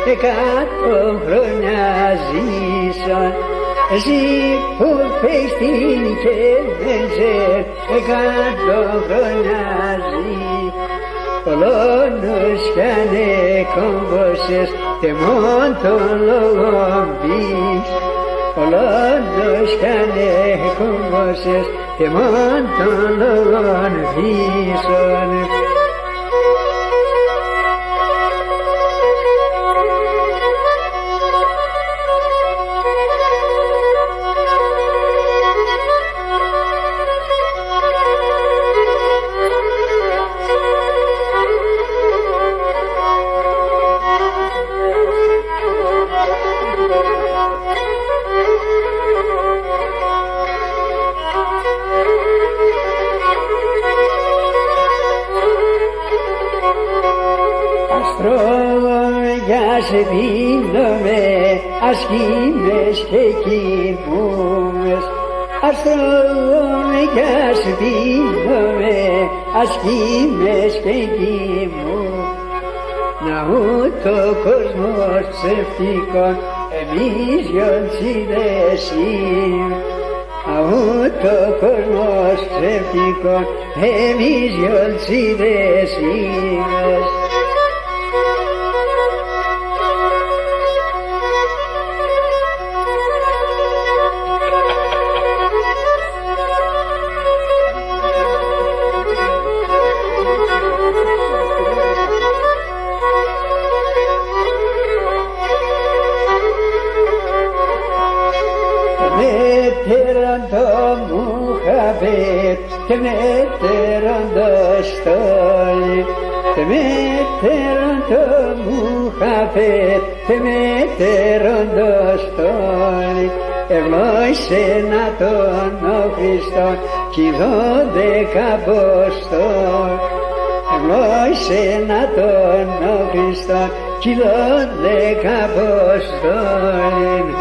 100 χρόνια ζήσαν. Εσύ που πες την και δεν ξέρεις 100 χρόνια ζει. Πολώνους κι ανεκόμβωσες και μόν τον λόγο μπεις. Πολώνους κι ανεκόμβωσες και μόν τον λόγο μπεις. Αστρόγια σε δίνομαι, ασκήμες και κοιμούμες. Αστρόγια σε δίνομαι, ασκήμες και κοιμούμες. Να ούτω κόσμος ψευτικών, εμείς γιοντσίδες είμαι. Να ούτω κόσμος ψευτικών, εμείς γιοντσίδες είμαι. Μετέραν το Μουχαβέτ και μετέραν το στόλι. Και μετέραν το Μουχαβέτ και μετέραν το στόλι. Ευλόγησε να τον ο Χριστόν κι οι 12 Αποστόλοι. Ευλόγησε να τον ο Χριστόν κι οι 12 Αποστόλοι.